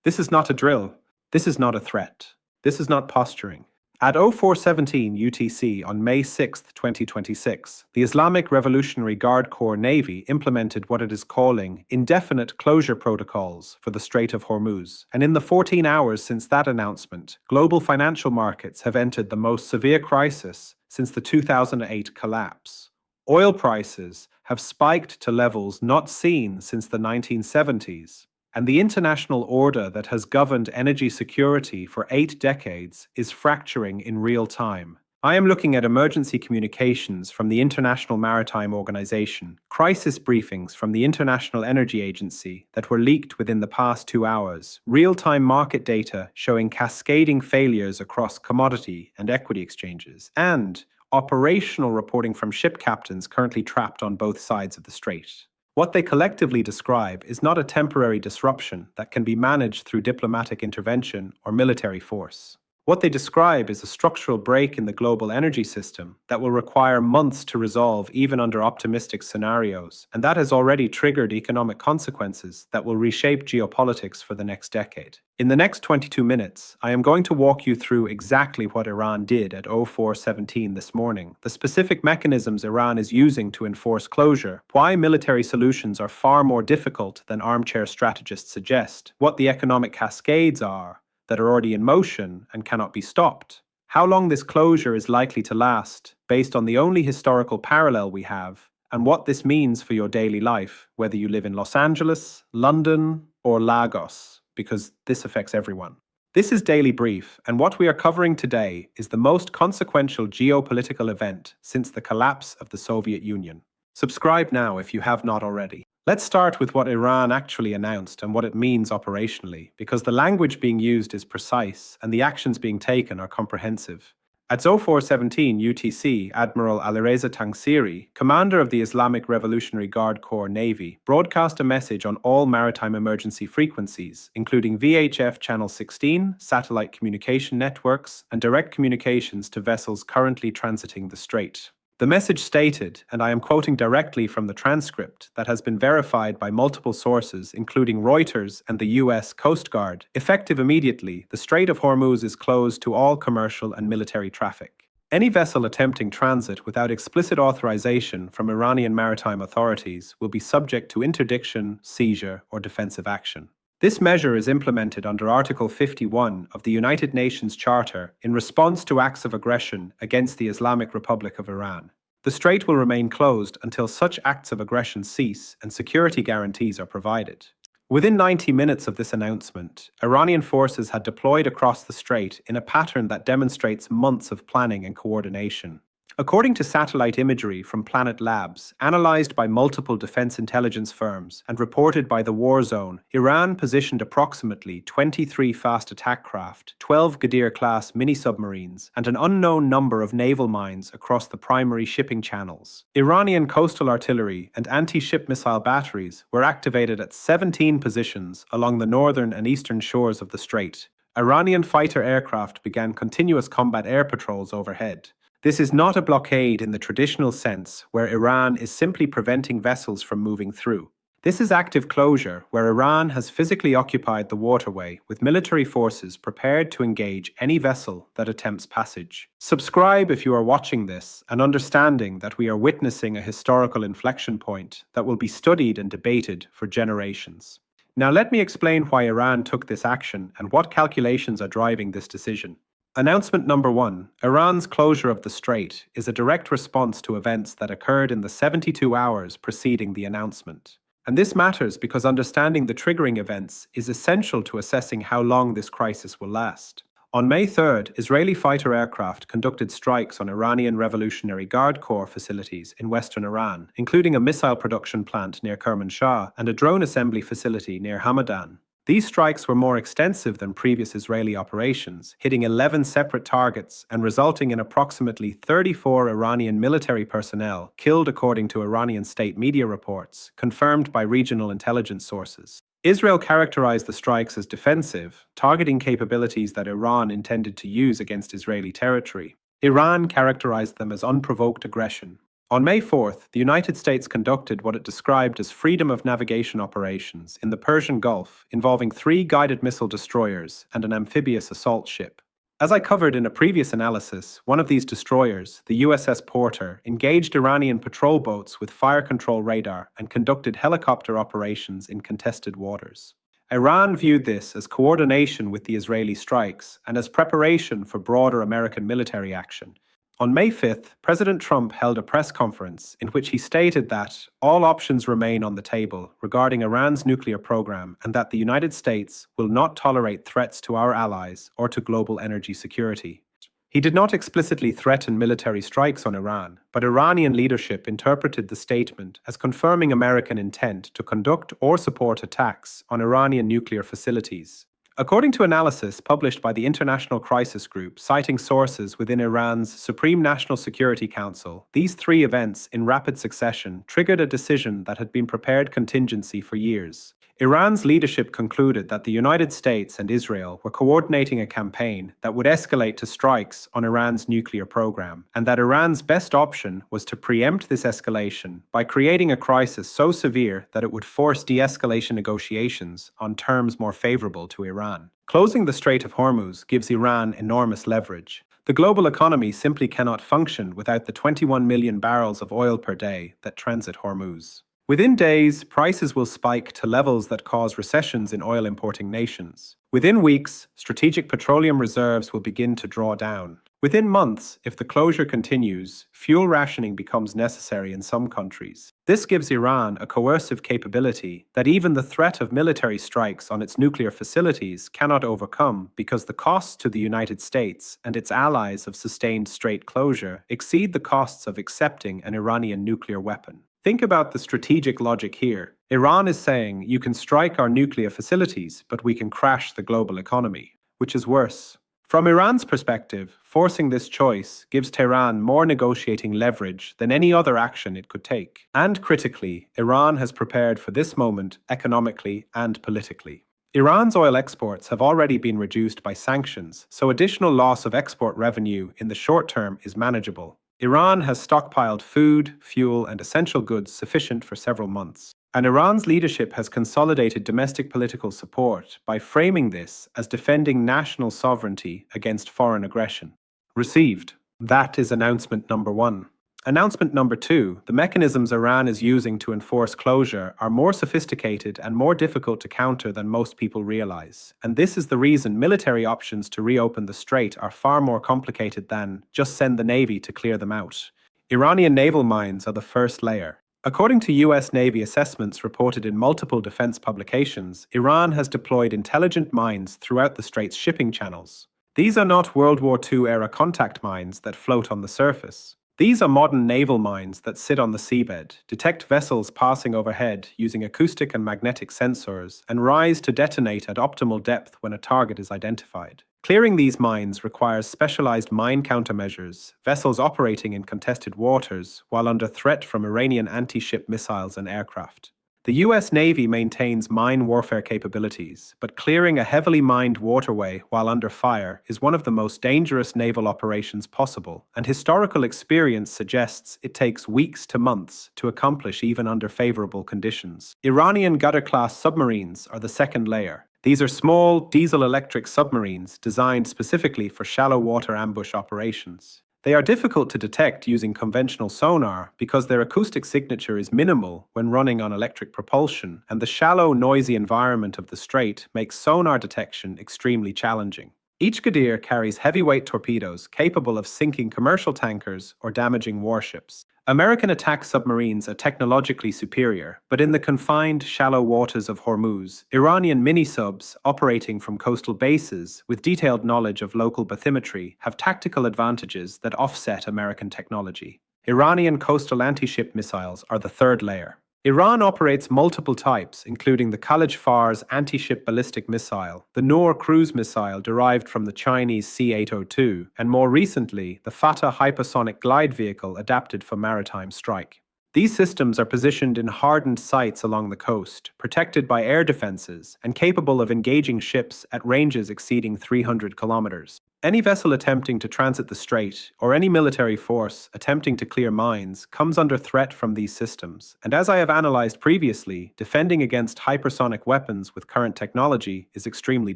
This is not a drill. This is not a threat. This is not posturing. At 0417 UTC on May 6, 2026, the Islamic Revolutionary Guard Corps Navy implemented what it is calling indefinite closure protocols for the Strait of Hormuz. And in the 14 hours since that announcement, global financial markets have entered the most severe crisis since the 2008 collapse. Oil prices have spiked to levels not seen since the 1970s. And the international order that has governed energy security for 8 decades is fracturing in real time. I am looking at emergency communications from the International Maritime Organization, crisis briefings from the International Energy Agency that were leaked within the past 2 hours, real-time market data showing cascading failures across commodity and equity exchanges, and operational reporting from ship captains currently trapped on both sides of the strait. What they collectively describe is not a temporary disruption that can be managed through diplomatic intervention or military force. What they describe is a structural break in the global energy system that will require months to resolve even under optimistic scenarios, and that has already triggered economic consequences that will reshape geopolitics for the next decade. In the next 22 minutes, I am going to walk you through exactly what Iran did at 0417 this morning, the specific mechanisms Iran is using to enforce closure, why military solutions are far more difficult than armchair strategists suggest, what the economic cascades are that are already in motion and cannot be stopped, how long this closure is likely to last based on the only historical parallel we have, and what this means for your daily life, whether you live in Los Angeles, London, or Lagos, because this affects everyone. This is Daily Brief, and what we are covering today is the most consequential geopolitical event since the collapse of the Soviet Union. Subscribe now if you have not already. Let's start with what Iran actually announced and what it means operationally, because the language being used is precise and the actions being taken are comprehensive. At 0417 UTC, Admiral Alireza Tangsiri, commander of the Islamic Revolutionary Guard Corps Navy, broadcast a message on all maritime emergency frequencies, including VHF Channel 16, satellite communication networks, and direct communications to vessels currently transiting the strait. The message stated, and I am quoting directly from the transcript that has been verified by multiple sources, including Reuters and the US Coast Guard, effective immediately, the Strait of Hormuz is closed to all commercial and military traffic. Any vessel attempting transit without explicit authorization from Iranian maritime authorities will be subject to interdiction, seizure, or defensive action. This measure is implemented under Article 51 of the United Nations Charter in response to acts of aggression against the Islamic Republic of Iran. The strait will remain closed until such acts of aggression cease and security guarantees are provided. Within 90 minutes of this announcement, Iranian forces had deployed across the strait in a pattern that demonstrates months of planning and coordination. According to satellite imagery from Planet Labs, analyzed by multiple defense intelligence firms and reported by the War Zone, Iran positioned approximately 23 fast attack craft, 12 Ghadir-class mini-submarines, and an unknown number of naval mines across the primary shipping channels. Iranian coastal artillery and anti-ship missile batteries were activated at 17 positions along the northern and eastern shores of the strait. Iranian fighter aircraft began continuous combat air patrols overhead. This is not a blockade in the traditional sense, where Iran is simply preventing vessels from moving through. This is active closure, where Iran has physically occupied the waterway with military forces prepared to engage any vessel that attempts passage. Subscribe if you are watching this and understanding that we are witnessing a historical inflection point that will be studied and debated for generations. Now let me explain why Iran took this action and what calculations are driving this decision. Announcement number 1, Iran's closure of the strait is a direct response to events that occurred in the 72 hours preceding the announcement. And this matters because understanding the triggering events is essential to assessing how long this crisis will last. On May 3rd, Israeli fighter aircraft conducted strikes on Iranian Revolutionary Guard Corps facilities in western Iran, including a missile production plant near Kermanshah and a drone assembly facility near Hamadan. These strikes were more extensive than previous Israeli operations, hitting 11 separate targets and resulting in approximately 34 Iranian military personnel killed according to Iranian state media reports, confirmed by regional intelligence sources. Israel characterized the strikes as defensive, targeting capabilities that Iran intended to use against Israeli territory. Iran characterized them as unprovoked aggression. On May 4th, the United States conducted what it described as freedom of navigation operations in the Persian Gulf involving 3 guided missile destroyers and an amphibious assault ship. As I covered in a previous analysis, one of these destroyers, the USS Porter, engaged Iranian patrol boats with fire control radar and conducted helicopter operations in contested waters. Iran viewed this as coordination with the Israeli strikes and as preparation for broader American military action. On May 5th, President Trump held a press conference in which he stated that all options remain on the table regarding Iran's nuclear program and that the United States will not tolerate threats to our allies or to global energy security. He did not explicitly threaten military strikes on Iran, but Iranian leadership interpreted the statement as confirming American intent to conduct or support attacks on Iranian nuclear facilities. According to analysis published by the International Crisis Group, citing sources within Iran's Supreme National Security Council, these 3 events in rapid succession triggered a decision that had been prepared contingency for years. Iran's leadership concluded that the United States and Israel were coordinating a campaign that would escalate to strikes on Iran's nuclear program, and that Iran's best option was to preempt this escalation by creating a crisis so severe that it would force de-escalation negotiations on terms more favorable to Iran. Closing the Strait of Hormuz gives Iran enormous leverage. The global economy simply cannot function without the 21 million barrels of oil per day that transit Hormuz. Within days, prices will spike to levels that cause recessions in oil-importing nations. Within weeks, strategic petroleum reserves will begin to draw down. Within months, if the closure continues, fuel rationing becomes necessary in some countries. This gives Iran a coercive capability that even the threat of military strikes on its nuclear facilities cannot overcome because the costs to the United States and its allies of sustained strait closure exceed the costs of accepting an Iranian nuclear weapon. Think about the strategic logic here. Iran is saying, you can strike our nuclear facilities, but we can crash the global economy. Which is worse? From Iran's perspective, forcing this choice gives Tehran more negotiating leverage than any other action it could take. And critically, Iran has prepared for this moment economically and politically. Iran's oil exports have already been reduced by sanctions, so additional loss of export revenue in the short term is manageable. Iran has stockpiled food, fuel, and essential goods sufficient for several months. And Iran's leadership has consolidated domestic political support by framing this as defending national sovereignty against foreign aggression. Received. That is announcement number 1. Announcement number 2, the mechanisms Iran is using to enforce closure are more sophisticated and more difficult to counter than most people realize. And this is the reason military options to reopen the strait are far more complicated than just send the Navy to clear them out. Iranian naval mines are the first layer. According to US Navy assessments reported in multiple defense publications, Iran has deployed intelligent mines throughout the strait's shipping channels. These are not World War II-era contact mines that float on the surface. These are modern naval mines that sit on the seabed, detect vessels passing overhead using acoustic and magnetic sensors, and rise to detonate at optimal depth when a target is identified. Clearing these mines requires specialized mine countermeasures, vessels operating in contested waters, while under threat from Iranian anti-ship missiles and aircraft. The US Navy maintains mine warfare capabilities, but clearing a heavily mined waterway while under fire is one of the most dangerous naval operations possible, and historical experience suggests it takes weeks to months to accomplish even under favorable conditions. Iranian Ghadar-class submarines are the second layer. These are small, diesel-electric submarines designed specifically for shallow water ambush operations. They are difficult to detect using conventional sonar because their acoustic signature is minimal when running on electric propulsion, and the shallow, noisy environment of the strait makes sonar detection extremely challenging. Each Ghadir carries heavyweight torpedoes capable of sinking commercial tankers or damaging warships. American attack submarines are technologically superior, but in the confined, shallow waters of Hormuz, Iranian mini-subs operating from coastal bases with detailed knowledge of local bathymetry have tactical advantages that offset American technology. Iranian coastal anti-ship missiles are the third layer. Iran operates multiple types, including the Khalid Fars anti-ship ballistic missile, the Noor cruise missile derived from the Chinese C-802, and more recently, the Fatah hypersonic glide vehicle adapted for maritime strike. These systems are positioned in hardened sites along the coast, protected by air defenses, and capable of engaging ships at ranges exceeding 300 kilometers. Any vessel attempting to transit the strait, or any military force attempting to clear mines, comes under threat from these systems, and as I have analyzed previously, defending against hypersonic weapons with current technology is extremely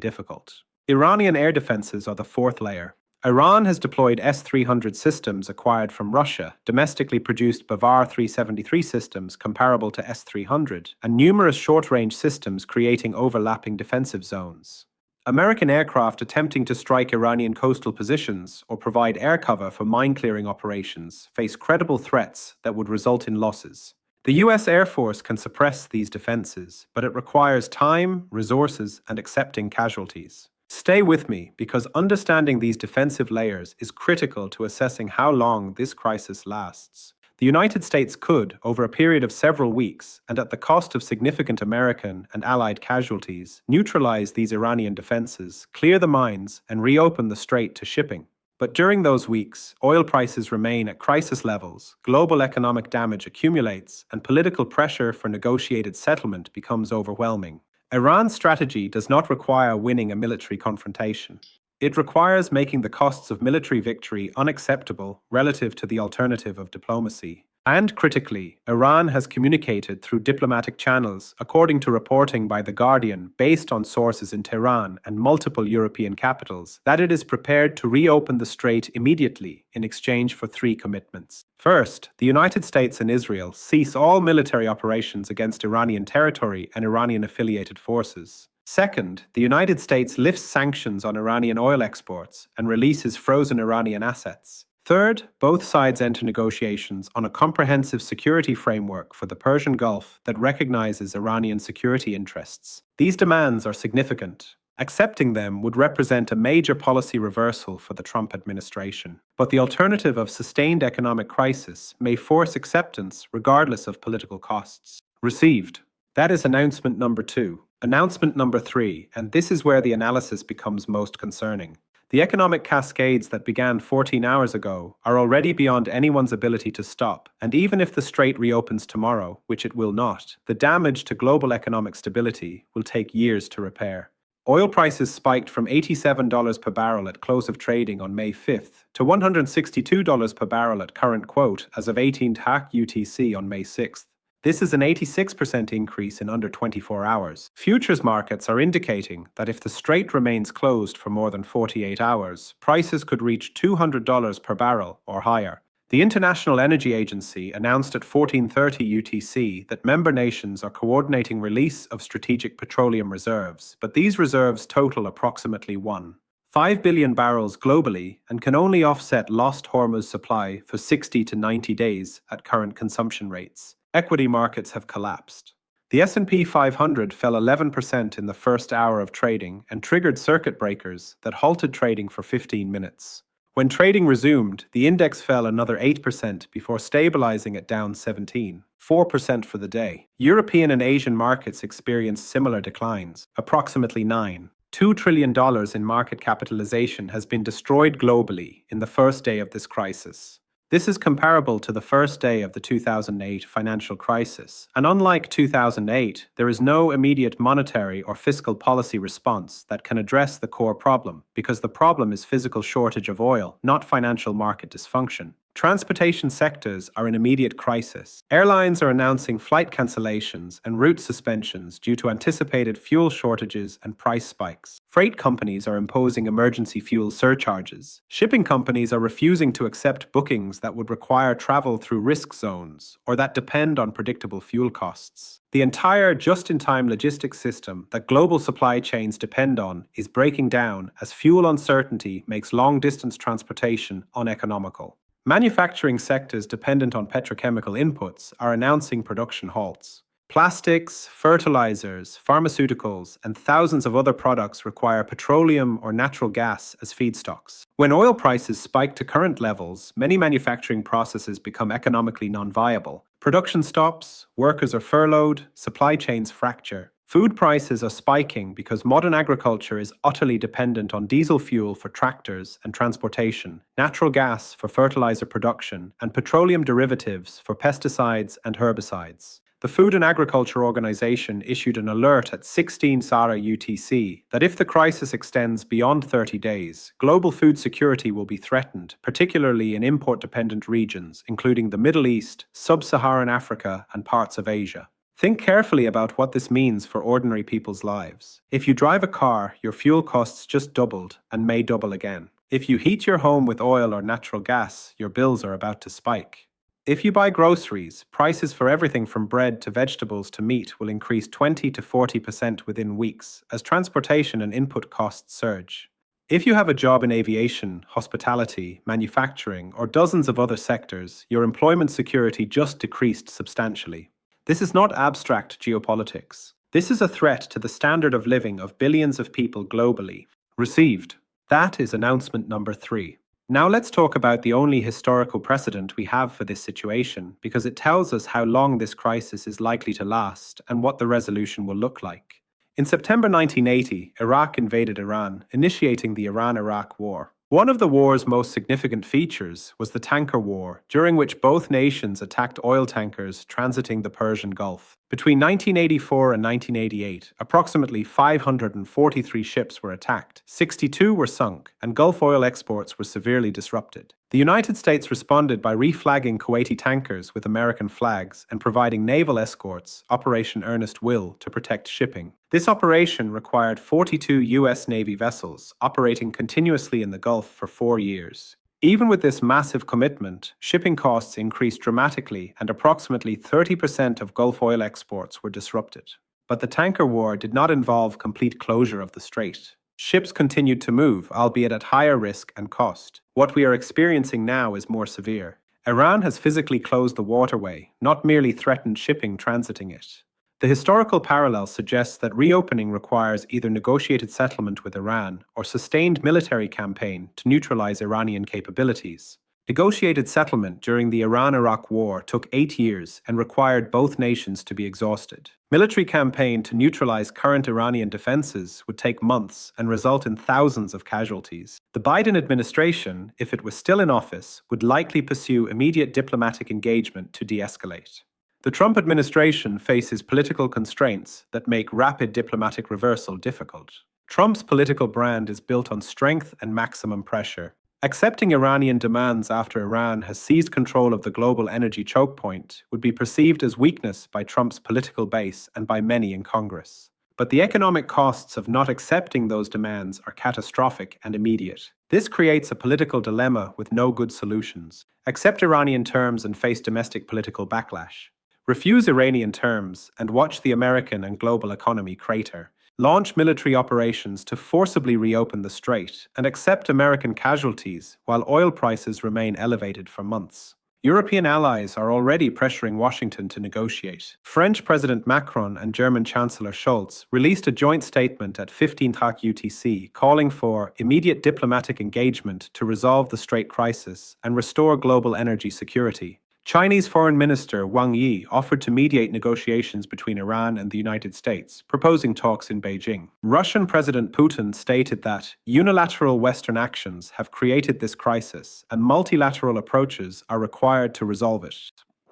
difficult. Iranian air defenses are the fourth layer. Iran has deployed S-300 systems acquired from Russia, domestically produced Bavar 373 systems comparable to S-300, and numerous short-range systems creating overlapping defensive zones. American aircraft attempting to strike Iranian coastal positions or provide air cover for mine-clearing operations face credible threats that would result in losses. The U.S. Air Force can suppress these defenses, but it requires time, resources, and accepting casualties. Stay with me, because understanding these defensive layers is critical to assessing how long this crisis lasts. The United States could, over a period of several weeks, and at the cost of significant American and Allied casualties, neutralize these Iranian defenses, clear the mines, and reopen the strait to shipping. But during those weeks, oil prices remain at crisis levels, global economic damage accumulates, and political pressure for negotiated settlement becomes overwhelming. Iran's strategy does not require winning a military confrontation. It requires making the costs of military victory unacceptable relative to the alternative of diplomacy. And critically, Iran has communicated through diplomatic channels, according to reporting by The Guardian, based on sources in Tehran and multiple European capitals, that it is prepared to reopen the strait immediately in exchange for three commitments. First, the United States and Israel cease all military operations against Iranian territory and Iranian-affiliated forces. Second, the United States lifts sanctions on Iranian oil exports and releases frozen Iranian assets. Third, both sides enter negotiations on a comprehensive security framework for the Persian Gulf that recognizes Iranian security interests. These demands are significant. Accepting them would represent a major policy reversal for the Trump administration. But the alternative of sustained economic crisis may force acceptance regardless of political costs. Received. That is announcement number 2. Announcement number 3, and this is where the analysis becomes most concerning. The economic cascades that began 14 hours ago are already beyond anyone's ability to stop, and even if the strait reopens tomorrow, which it will not, the damage to global economic stability will take years to repair. Oil prices spiked from $87 per barrel at close of trading on May 5th to $162 per barrel at current quote as of 18th hack UTC on May 6th. This is an 86% increase in under 24 hours. Futures markets are indicating that if the strait remains closed for more than 48 hours, prices could reach $200 per barrel or higher. The International Energy Agency announced at 14:30 UTC that member nations are coordinating release of strategic petroleum reserves, but these reserves total approximately 1.5 billion barrels globally and can only offset lost Hormuz supply for 60 to 90 days at current consumption rates. Equity markets have collapsed. The S&P 500 fell 11% in the first hour of trading and triggered circuit breakers that halted trading for 15 minutes. When trading resumed, the index fell another 8% before stabilizing at down 4% for the day. European and Asian markets experienced similar declines. Approximately $2 trillion in market capitalization has been destroyed globally in the first day of this crisis. This is comparable to the first day of the 2008 financial crisis, and unlike 2008, there is no immediate monetary or fiscal policy response that can address the core problem, because the problem is physical shortage of oil, not financial market dysfunction. Transportation sectors are in immediate crisis. Airlines are announcing flight cancellations and route suspensions due to anticipated fuel shortages and price spikes. Freight companies are imposing emergency fuel surcharges. Shipping companies are refusing to accept bookings that would require travel through risk zones or that depend on predictable fuel costs. The entire just-in-time logistics system that global supply chains depend on is breaking down as fuel uncertainty makes long-distance transportation uneconomical. Manufacturing sectors dependent on petrochemical inputs are announcing production halts. Plastics, fertilizers, pharmaceuticals, and thousands of other products require petroleum or natural gas as feedstocks. When oil prices spike to current levels, many manufacturing processes become economically non-viable. Production stops, workers are furloughed, supply chains fracture. Food prices are spiking because modern agriculture is utterly dependent on diesel fuel for tractors and transportation, natural gas for fertilizer production, and petroleum derivatives for pesticides and herbicides. The Food and Agriculture Organization issued an alert at 16 SARA UTC that if the crisis extends beyond 30 days, global food security will be threatened, particularly in import-dependent regions, including the Middle East, Sub-Saharan Africa, and parts of Asia. Think carefully about what this means for ordinary people's lives. If you drive a car, your fuel costs just doubled and may double again. If you heat your home with oil or natural gas, your bills are about to spike. If you buy groceries, prices for everything from bread to vegetables to meat will increase 20 to 40% within weeks as transportation and input costs surge. If you have a job in aviation, hospitality, manufacturing, or dozens of other sectors, your employment security just decreased substantially. This is not abstract geopolitics. This is a threat to the standard of living of billions of people globally. Received. That is announcement number 3. Now let's talk about the only historical precedent we have for this situation, because it tells us how long this crisis is likely to last and what the resolution will look like. In September 1980, Iraq invaded Iran, initiating the Iran-Iraq War. One of the war's most significant features was the tanker war, during which both nations attacked oil tankers transiting the Persian Gulf. Between 1984 and 1988, approximately 543 ships were attacked, 62 were sunk, and Gulf oil exports were severely disrupted. The United States responded by reflagging Kuwaiti tankers with American flags and providing naval escorts, Operation Earnest Will, to protect shipping. This operation required 42 U.S. Navy vessels operating continuously in the Gulf for 4 years. Even with this massive commitment, shipping costs increased dramatically and approximately 30% of Gulf oil exports were disrupted. But the tanker war did not involve complete closure of the strait. Ships continued to move, albeit at higher risk and cost. What we are experiencing now is more severe. Iran has physically closed the waterway, not merely threatened shipping transiting it. The historical parallel suggests that reopening requires either negotiated settlement with Iran or sustained military campaign to neutralize Iranian capabilities. Negotiated settlement during the Iran-Iraq War took 8 years and required both nations to be exhausted. Military campaign to neutralize current Iranian defenses would take months and result in thousands of casualties. The Biden administration, if it was still in office, would likely pursue immediate diplomatic engagement to de-escalate. The Trump administration faces political constraints that make rapid diplomatic reversal difficult. Trump's political brand is built on strength and maximum pressure. Accepting Iranian demands after Iran has seized control of the global energy choke point would be perceived as weakness by Trump's political base and by many in Congress. But the economic costs of not accepting those demands are catastrophic and immediate. This creates a political dilemma with no good solutions. Accept Iranian terms and face domestic political backlash. Refuse Iranian terms and watch the American and global economy crater. Launch military operations to forcibly reopen the strait and accept American casualties while oil prices remain elevated for months. European allies are already pressuring Washington to negotiate. French President Macron and German Chancellor Scholz released a joint statement at 15 UTC calling for immediate diplomatic engagement to resolve the strait crisis and restore global energy security. Chinese Foreign Minister Wang Yi offered to mediate negotiations between Iran and the United States, proposing talks in Beijing. Russian President Putin stated that unilateral Western actions have created this crisis and multilateral approaches are required to resolve it.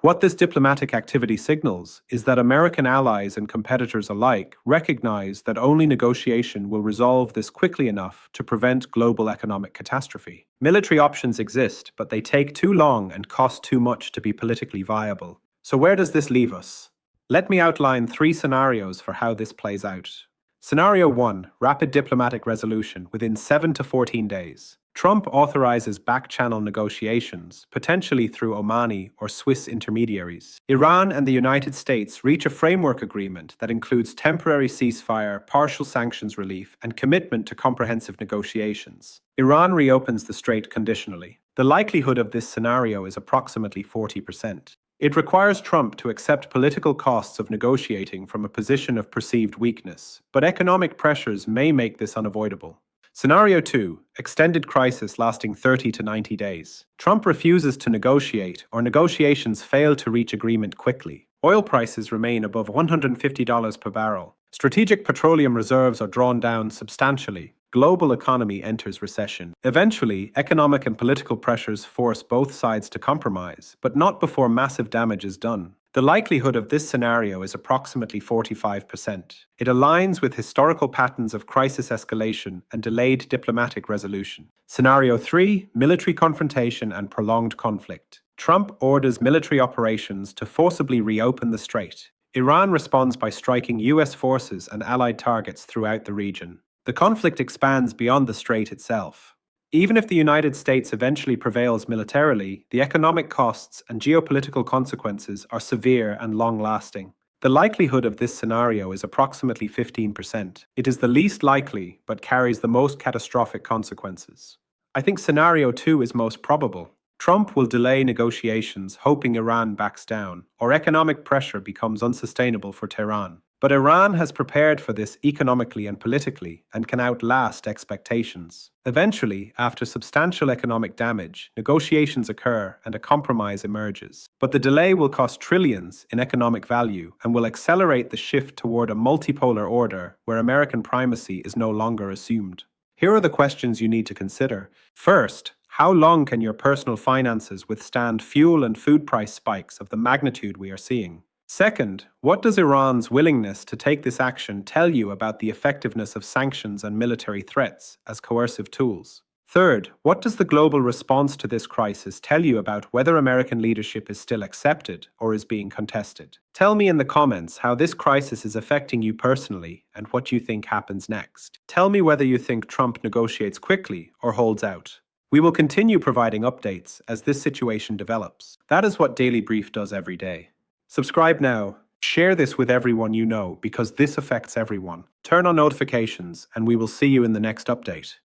What this diplomatic activity signals is that American allies and competitors alike recognize that only negotiation will resolve this quickly enough to prevent global economic catastrophe. Military options exist, but they take too long and cost too much to be politically viable. So where does this leave us? Let me outline 3 scenarios for how this plays out. Scenario 1. Rapid diplomatic resolution within 7 to 14 days. Trump authorizes back-channel negotiations, potentially through Omani or Swiss intermediaries. Iran and the United States reach a framework agreement that includes temporary ceasefire, partial sanctions relief, and commitment to comprehensive negotiations. Iran reopens the strait conditionally. The likelihood of this scenario is approximately 40%. It requires Trump to accept political costs of negotiating from a position of perceived weakness, but economic pressures may make this unavoidable. Scenario 2. Extended crisis lasting 30 to 90 days. Trump refuses to negotiate, or negotiations fail to reach agreement quickly. Oil prices remain above $150 per barrel. Strategic petroleum reserves are drawn down substantially. Global economy enters recession. Eventually, economic and political pressures force both sides to compromise, but not before massive damage is done. The likelihood of this scenario is approximately 45%. It aligns with historical patterns of crisis escalation and delayed diplomatic resolution. Scenario 3: military confrontation and prolonged conflict. Trump orders military operations to forcibly reopen the strait. Iran responds by striking US forces and allied targets throughout the region. The conflict expands beyond the strait itself. Even if the United States eventually prevails militarily, the economic costs and geopolitical consequences are severe and long-lasting. The likelihood of this scenario is approximately 15%. It is the least likely, but carries the most catastrophic consequences. I think scenario 2 is most probable. Trump will delay negotiations, hoping Iran backs down, or economic pressure becomes unsustainable for Tehran. But Iran has prepared for this economically and politically and can outlast expectations. Eventually, after substantial economic damage, negotiations occur and a compromise emerges. But the delay will cost trillions in economic value and will accelerate the shift toward a multipolar order where American primacy is no longer assumed. Here are the questions you need to consider. First, how long can your personal finances withstand fuel and food price spikes of the magnitude we are seeing? Second, what does Iran's willingness to take this action tell you about the effectiveness of sanctions and military threats as coercive tools? Third, what does the global response to this crisis tell you about whether American leadership is still accepted or is being contested? Tell me in the comments how this crisis is affecting you personally and what you think happens next. Tell me whether you think Trump negotiates quickly or holds out. We will continue providing updates as this situation develops. That is what Daily Brief does every day. Subscribe now. Share this with everyone you know because this affects everyone. Turn on notifications and we will see you in the next update.